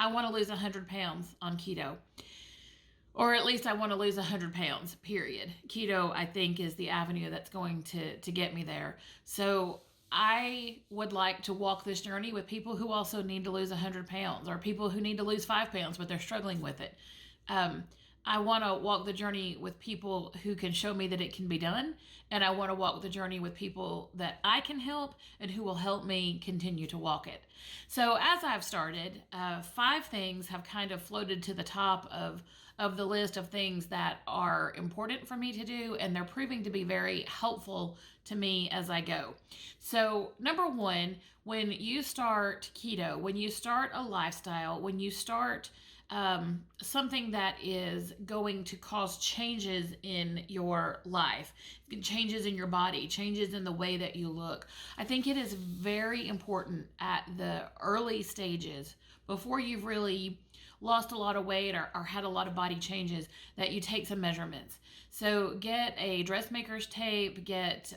I want to lose 100 pounds on keto. Or at least I want to lose 100 pounds, period. Keto, I think, is the avenue that's going to get me there. So I would like to walk this journey with people who also need to lose 100 pounds, or people who need to lose 5 pounds, but they're struggling with it. Um, I want to walk the journey with people who can show me that it can be done. And I want to walk the journey with people that I can help and who will help me continue to walk it. So as I've started, 5 things have kind of floated to the top of the list of things that are important for me to do. And they're proving to be very helpful to me as I go. So number one, when you start keto, when you start a lifestyle, when you start something that is going to cause changes in your life, changes in your body, changes in the way that you look. I think it is very important at the early stages, before you've really lost a lot of weight or had a lot of body changes, that you take some measurements. So get a dressmaker's tape, get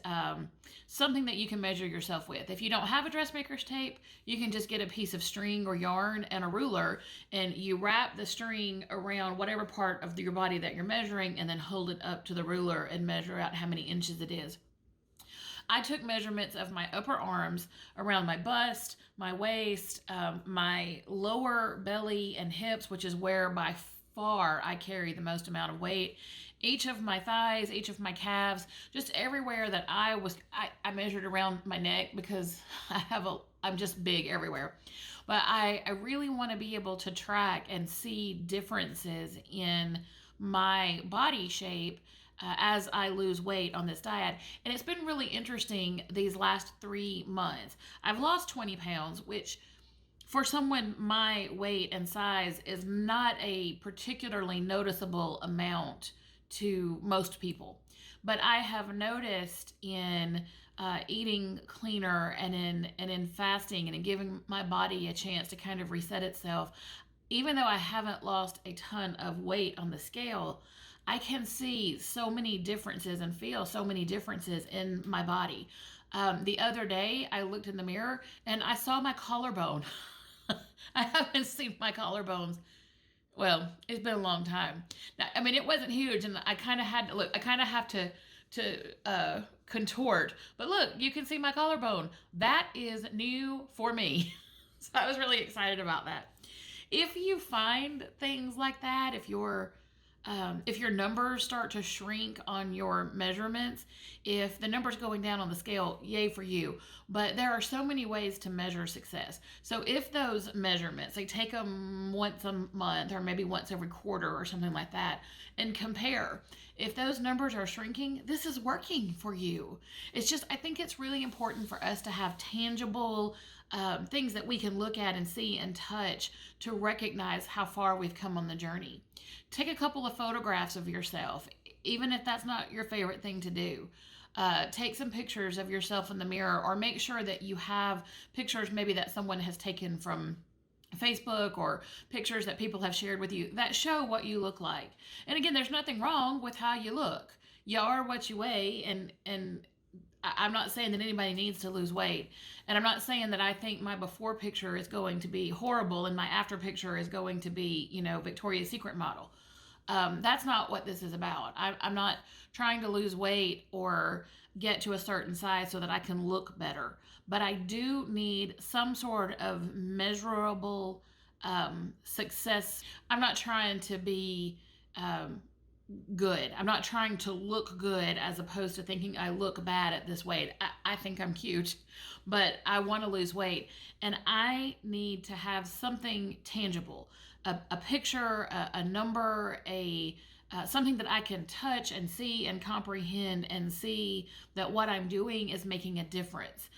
something that you can measure yourself with. If you don't have a dressmaker's tape, you can just get a piece of string or yarn and a ruler, and you wrap the string around whatever part of your body that you're measuring, and then hold it up to the ruler and measure out how many inches it is. I took measurements of my upper arms, around my bust, my waist, my lower belly and hips, which is where by far I carry the most amount of weight, each of my thighs, each of my calves, just everywhere that I measured around my neck, because I'm just big everywhere. But I really want to be able to track and see differences in my body shape as I lose weight on this diet. And it's been really interesting these last 3 months. I've lost 20 pounds, which for someone my weight and size is not a particularly noticeable amount to most people. But I have noticed in eating cleaner and in fasting and in giving my body a chance to kind of reset itself, even though I haven't lost a ton of weight on the scale, I can see so many differences and feel so many differences in my body. The other day, I looked in the mirror and I saw my collarbone. I haven't seen my collarbones. Well, it's been a long time. Now, I mean, it wasn't huge, and I kind of had to look. I kind of have to contort. But look, you can see my collarbone. That is new for me. So I was really excited about that. If you find things like that, if your numbers start to shrink on your measurements, if the number's going down on the scale, yay for you. But there are so many ways to measure success. So if those measurements, they take them once a month or maybe once every quarter or something like that, and compare. If those numbers are shrinking, this is working for you. It's just, I think it's really important for us to have tangible things that we can look at and see and touch to recognize how far we've come on the journey. Take a couple of photographs of yourself, even if that's not your favorite thing to do. Take some pictures of yourself in the mirror, or make sure that you have pictures maybe that someone has taken from Facebook, or pictures that people have shared with you that show what you look like. And again, there's nothing wrong with how you look. You are what you weigh, and I'm not saying that anybody needs to lose weight. And I'm not saying that I think my before picture is going to be horrible and my after picture is going to be, Victoria's Secret model. That's not what this is about. I'm not trying to lose weight or get to a certain size so that I can look better. But I do need some sort of measurable success. I'm not trying to be good. I'm not trying to look good as opposed to thinking I look bad at this weight. I think I'm cute, but I want to lose weight, and I need to have something tangible, a picture, a number, something that I can touch and see and comprehend and see that what I'm doing is making a difference.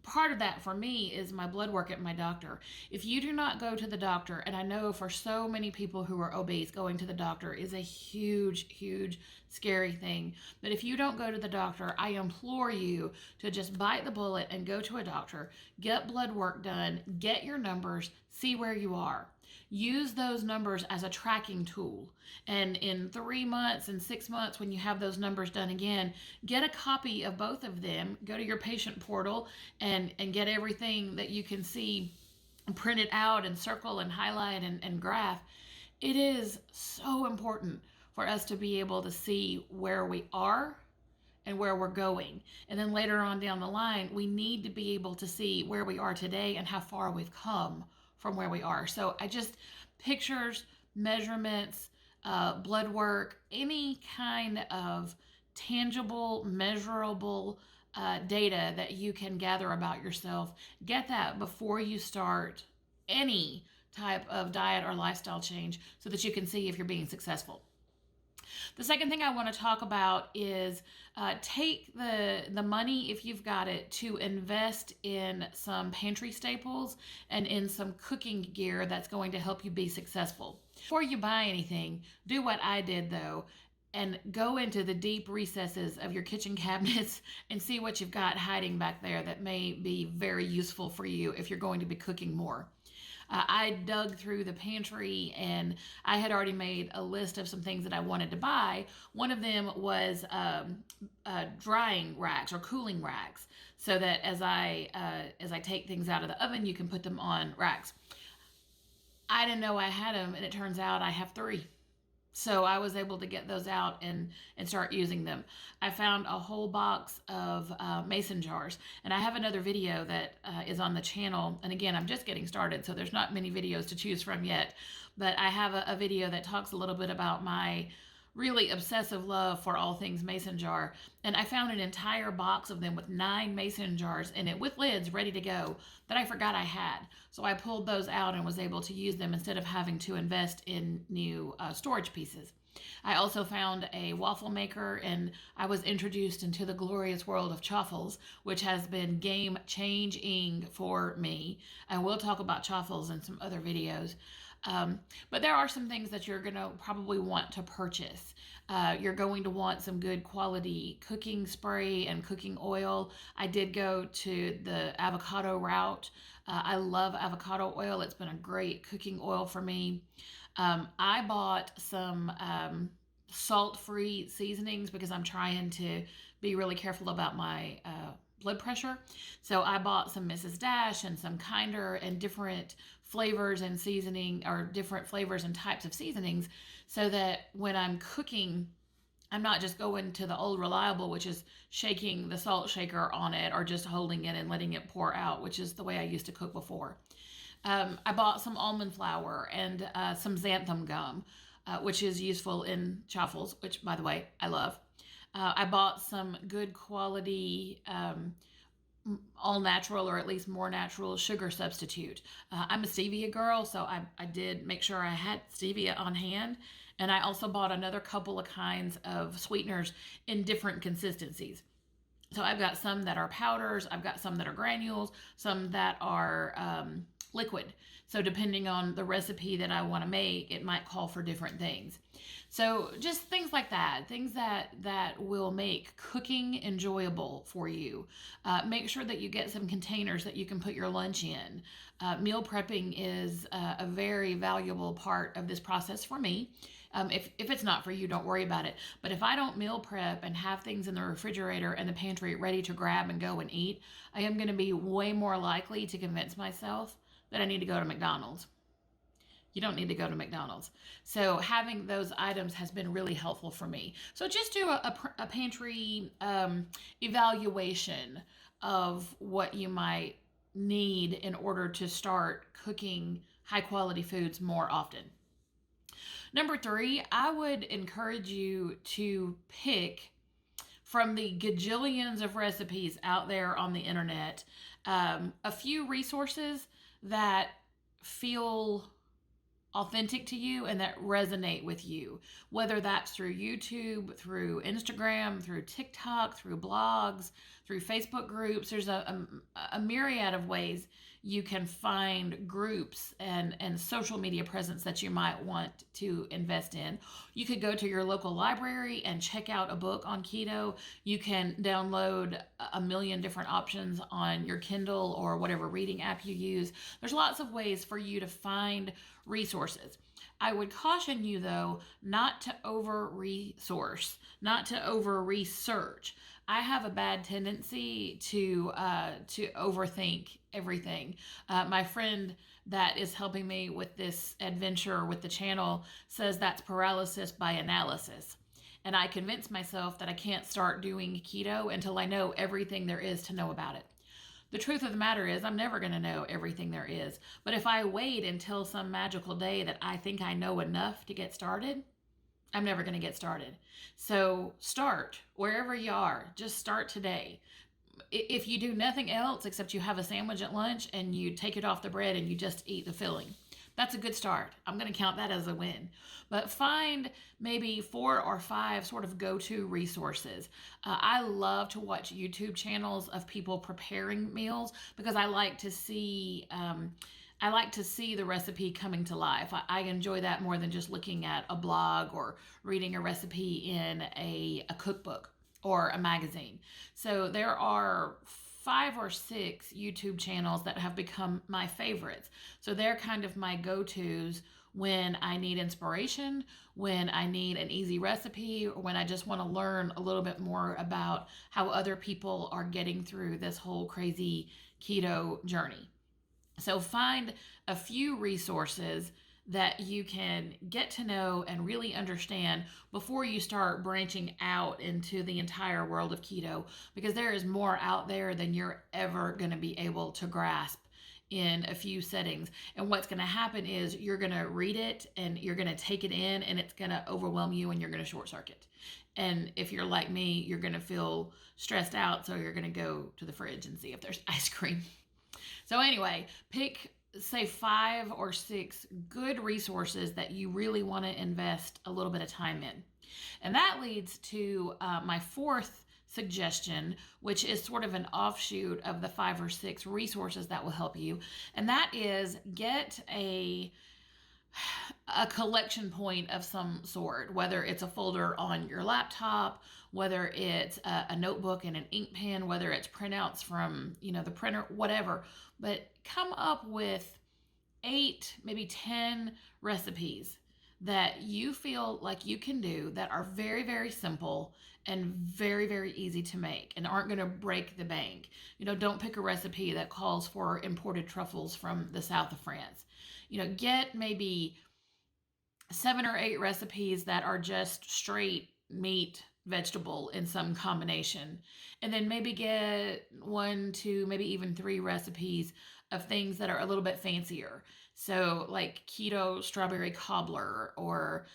Part of that for me is my blood work at my doctor. If you do not go to the doctor, and I know for so many people who are obese, going to the doctor is a huge, huge, scary thing. But if you don't go to the doctor, I implore you to just bite the bullet and go to a doctor, get blood work done, get your numbers, see where you are. Use those numbers as a tracking tool. And in 3 months and 6 months, when you have those numbers done again, get a copy of both of them, go to your patient portal and get everything that you can see print it out and circle and highlight and graph. It is so important for us to be able to see where we are and where we're going. And then later on down the line, we need to be able to see where we are today and how far we've come from where we are. So I just, pictures, measurements, blood work, any kind of tangible, measurable data that you can gather about yourself, get that before you start any type of diet or lifestyle change so that you can see if you're being successful. The second thing I want to talk about is take the money, if you've got it, to invest in some pantry staples and in some cooking gear that's going to help you be successful. Before you buy anything, do what I did though, and go into the deep recesses of your kitchen cabinets and see what you've got hiding back there that may be very useful for you if you're going to be cooking more. I dug through the pantry and I had already made a list of some things that I wanted to buy. One of them was drying racks or cooling racks, so that as I take things out of the oven, you can put them on racks. I didn't know I had them, and it turns out I have 3. So I was able to get those out and start using them. I found a whole box of mason jars, and I have another video that is on the channel. And again, I'm just getting started, so there's not many videos to choose from yet. But I have a video that talks a little bit about my really obsessive love for all things mason jar. And I found an entire box of them with 9 mason jars in it with lids ready to go that I forgot I had. So I pulled those out and was able to use them instead of having to invest in new storage pieces. I also found a waffle maker, and I was introduced into the glorious world of chaffles, which has been game changing for me. I will talk about chaffles in some other videos. But there are some things that you're going to probably want to purchase. You're going to want some good quality cooking spray and cooking oil. I did go to the avocado route. I love avocado oil. It's been a great cooking oil for me. I bought some salt-free seasonings because I'm trying to be really careful about my blood pressure. So I bought some Mrs. Dash and some Kinder and different flavors and seasoning, or different flavors and types of seasonings, so that when I'm cooking, I'm not just going to the old reliable, which is shaking the salt shaker on it or just holding it and letting it pour out, which is the way I used to cook before. I bought some almond flour and some xanthan gum, which is useful in chaffles, which, by the way, I love. I bought some good quality all natural, or at least more natural, sugar substitute. I'm a stevia girl, so I did make sure I had stevia on hand. And I also bought another couple of kinds of sweeteners in different consistencies. So I've got some that are powders, I've got some that are granules, some that are liquid. So depending on the recipe that I want to make, it might call for different things. So just things like that, things that will make cooking enjoyable for you. Make sure that you get some containers that you can put your lunch in. Meal prepping is a very valuable part of this process for me. If it's not for you, don't worry about it. But if I don't meal prep and have things in the refrigerator and the pantry ready to grab and go and eat, I am going to be way more likely to convince myself that I need to go to McDonald's. You don't need to go to McDonald's. So having those items has been really helpful for me. So just do a pantry evaluation of what you might need in order to start cooking high quality foods more often. Number 3, I would encourage you to pick from the gajillions of recipes out there on the internet, a few resources that feel authentic to you and that resonate with you, whether that's through YouTube, through Instagram, through TikTok, through blogs, through Facebook groups. There's a myriad of ways you can find groups and social media presence that you might want to invest in. You could go to your local library and check out a book on keto. You can download a million different options on your Kindle or whatever reading app you use. There's lots of ways for you to find resources. I would caution you, though, not to over-resource, not to over-research. I have a bad tendency to overthink everything. My friend that is helping me with this adventure with the channel says that's paralysis by analysis. And I convince myself that I can't start doing keto until I know everything there is to know about it. The truth of the matter is, I'm never going to know everything there is. But if I wait until some magical day that I think I know enough to get started, I'm never going to get started. So start wherever you are. Just start today. If you do nothing else except you have a sandwich at lunch and you take it off the bread and you just eat the filling, that's a good start. I'm going to count that as a win. But find maybe 4 or 5 sort of go-to resources. I love to watch YouTube channels of people preparing meals because I like to see the recipe coming to life. I enjoy that more than just looking at a blog or reading a recipe in a cookbook or a magazine. So there are 5 or 6 YouTube channels that have become my favorites. So they're kind of my go-tos when I need inspiration, when I need an easy recipe, or when I just want to learn a little bit more about how other people are getting through this whole crazy keto journey. So find a few resources that you can get to know and really understand before you start branching out into the entire world of keto, because there is more out there than you're ever going to be able to grasp in a few settings. And what's going to happen is you're going to read it and you're going to take it in and it's going to overwhelm you and you're going to short circuit. And if you're like me, you're going to feel stressed out, so you're going to go to the fridge and see if there's ice cream. So anyway, pick, say, 5 or 6 good resources that you really want to invest a little bit of time in. And that leads to my 4th suggestion, which is sort of an offshoot of the 5 or 6 resources that will help you. And that is get a collection point of some sort, whether it's a folder on your laptop, whether it's a notebook and an ink pen, whether it's printouts from, the printer, whatever. But come up with 8, maybe 10 recipes that you feel like you can do that are very, very simple and very, very easy to make and aren't going to break the bank. Don't pick a recipe that calls for imported truffles from the south of France. Get maybe 7 or 8 recipes that are just straight meat, vegetable in some combination. And then maybe get 1, 2, maybe even 3 recipes of things that are a little bit fancier. So like keto strawberry cobbler or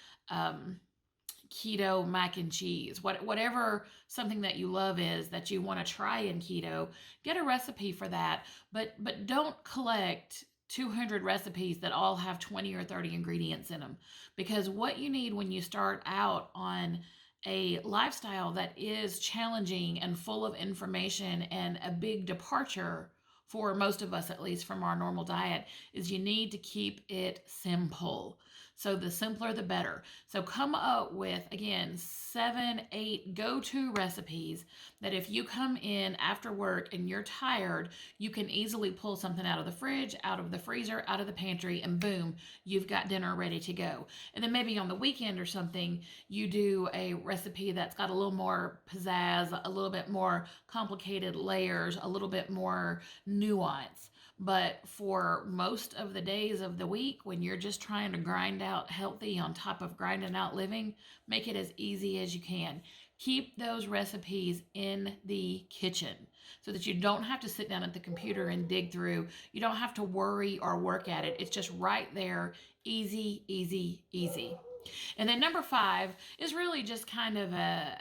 keto mac and cheese, whatever something that you love is that you want to try in keto, get a recipe for that. But don't collect 200 recipes that all have 20 or 30 ingredients in them, because what you need when you start out on a lifestyle that is challenging and full of information and a big departure for most of us, at least from our normal diet, is you need to keep it simple. So the simpler, the better. So come up with, again, 7, 8 go-to recipes that if you come in after work and you're tired, you can easily pull something out of the fridge, out of the freezer, out of the pantry, and boom, you've got dinner ready to go. And then maybe on the weekend or something, you do a recipe that's got a little more pizzazz, a little bit more complicated layers, a little bit more nuance. But for most of the days of the week, when you're just trying to grind out healthy on top of grinding out living, make it as easy as you can. Keep those recipes in the kitchen so that you don't have to sit down at the computer and dig through. You don't have to worry or work at it. It's just right there. Easy, easy, easy. And then number 5 is really just kind of a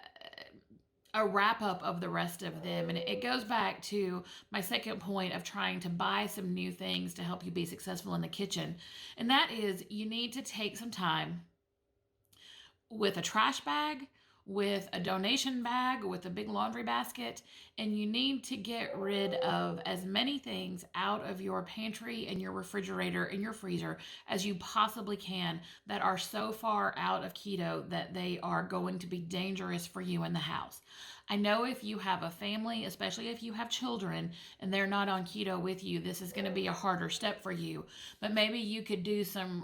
wrap up of the rest of them. And it goes back to my second point of trying to buy some new things to help you be successful in the kitchen. And that is, you need to take some time with a trash bag, with a donation bag, with a big laundry basket, and you need to get rid of as many things out of your pantry and your refrigerator and your freezer as you possibly can that are so far out of keto that they are going to be dangerous for you in the house. I know if you have a family, especially if you have children and they're not on keto with you, this is going to be a harder step for you. But maybe you could do some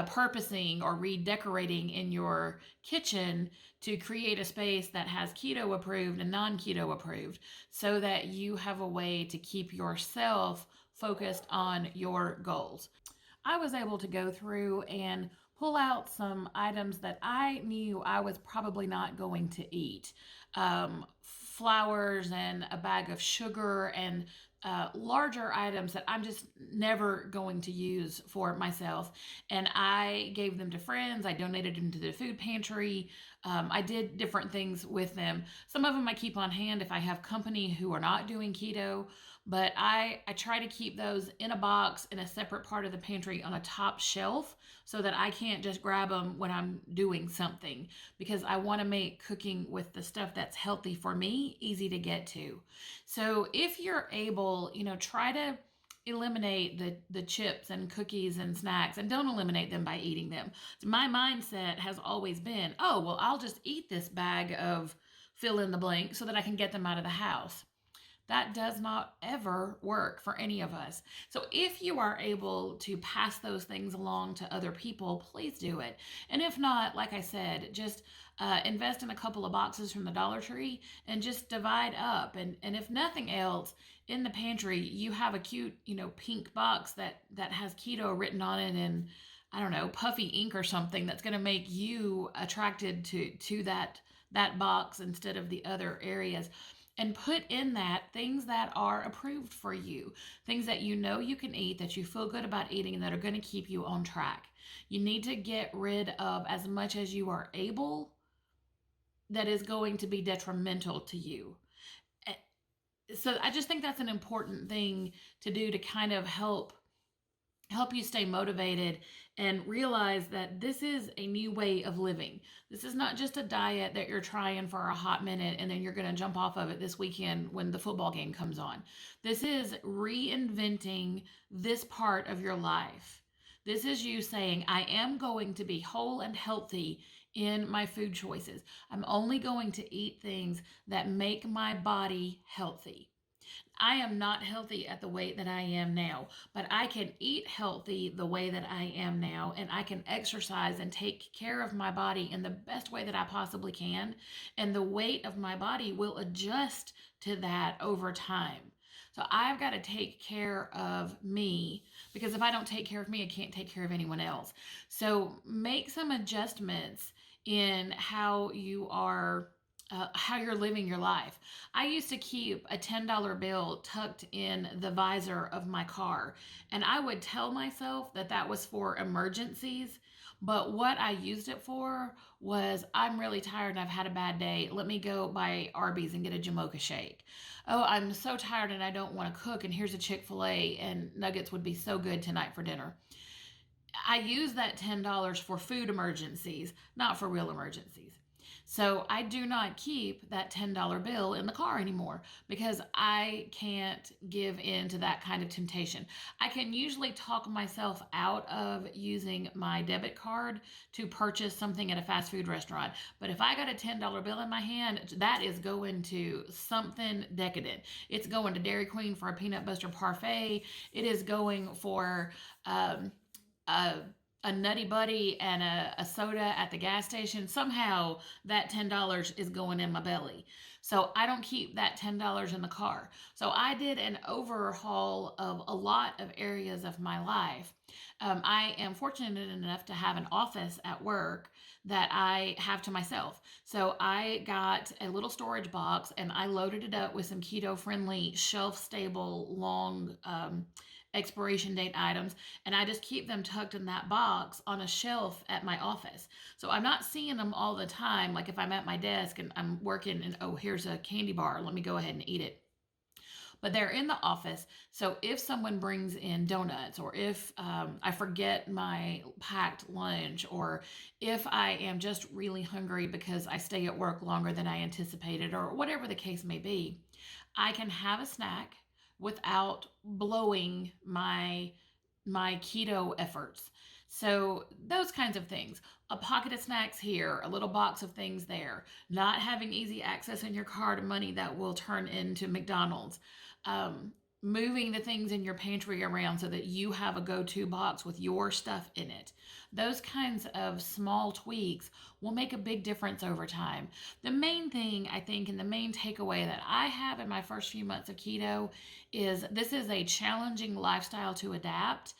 purposing or redecorating in your kitchen to create a space that has keto approved and non-keto approved, so that you have a way to keep yourself focused on your goals. I was able to go through and pull out some items that I knew I was probably not going to eat. Flowers and a bag of sugar and larger items that I'm just never going to use for myself. And I gave them to friends. I donated them to the food pantry. I did different things with them. Some of them I keep on hand if I have company who are not doing keto, but I try to keep those in a box in a separate part of the pantry on a top shelf so that I can't just grab them when I'm doing something, because I want to make cooking with the stuff that's healthy for me easy to get to. So if you're able, try to eliminate the chips and cookies and snacks, and don't eliminate them by eating them. My mindset has always been, oh, well, I'll just eat this bag of fill in the blank so that I can get them out of the house. That does not ever work for any of us. So if you are able to pass those things along to other people, please do it. And if not, like I said, just invest in a couple of boxes from the Dollar Tree and just divide up. And if nothing else, in the pantry, you have a cute, pink box that has keto written on it, and I don't know, puffy ink or something that's going to make you attracted to that box instead of the other areas. And put in that things that are approved for you, things that you know you can eat, that you feel good about eating, and that are going to keep you on track. You need to get rid of as much as you are able that is going to be detrimental to you. So I just think that's an important thing to do to kind of help you stay motivated and realize that this is a new way of living. This is not just a diet that you're trying for a hot minute and then you're going to jump off of it this weekend when the football game comes on. This is reinventing this part of your life. This is you saying, I am going to be whole and healthy in my food choices. I'm only going to eat things that make my body healthy. I am not healthy at the weight that I am now, but I can eat healthy the way that I am now, and I can exercise and take care of my body in the best way that I possibly can. And the weight of my body will adjust to that over time. So I've got to take care of me, because if I don't take care of me, I can't take care of anyone else. So make some adjustments in how you're living your life. I used to keep a $10 bill tucked in the visor of my car, and I would tell myself that that was for emergencies. But what I used it for was, I'm really tired and I've had a bad day. Let me go by Arby's and get a Jamocha shake. Oh, I'm so tired and I don't want to cook, and here's a Chick-fil-A, and nuggets would be so good tonight for dinner. I use that $10 for food emergencies, not for real emergencies. So I do not keep that $10 bill in the car anymore, because I can't give in to that kind of temptation. I can usually talk myself out of using my debit card to purchase something at a fast food restaurant. But if I got a $10 bill in my hand, that is going to something decadent. It's going to Dairy Queen for a peanut butter parfait. It is going for a Nutty Buddy and a soda at the gas station. Somehow that $10 is going in my belly. So I don't keep that $10 in the car. So I did an overhaul of a lot of areas of my life. I am fortunate enough to have an office at work that I have to myself. So I got a little storage box and I loaded it up with some keto friendly, shelf stable, long expiration date items, and I just keep them tucked in that box on a shelf at my office. So I'm not seeing them all the time. Like if I'm at my desk and I'm working and, oh, here's a candy bar, let me go ahead and eat it. But they're in the office. So if someone brings in donuts, or if I forget my packed lunch, or if I am just really hungry because I stay at work longer than I anticipated, or whatever the case may be, I can have a snack without blowing my keto efforts. So those kinds of things. A pocket of snacks here, a little box of things there. Not having easy access in your car to money that will turn into McDonald's. moving the things in your pantry around so that you have a go-to box with your stuff in it. Those kinds of small tweaks will make a big difference over time. The main thing, I think, and the main takeaway that I have in my first few months of keto is this is a challenging lifestyle to adapt.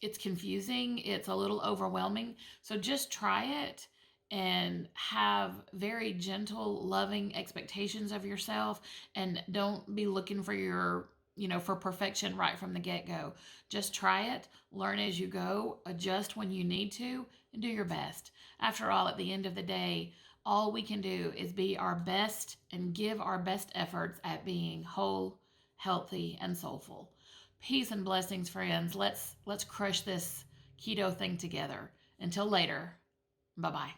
It's confusing, it's a little overwhelming. So just try it and have very gentle, loving expectations of yourself, and don't be looking for for perfection right from the get-go. Just try it, learn as you go, adjust when you need to, and do your best. After all, at the end of the day, all we can do is be our best and give our best efforts at being whole, healthy, and soulful. Peace and blessings, friends. Let's crush this keto thing together. Until later, bye-bye.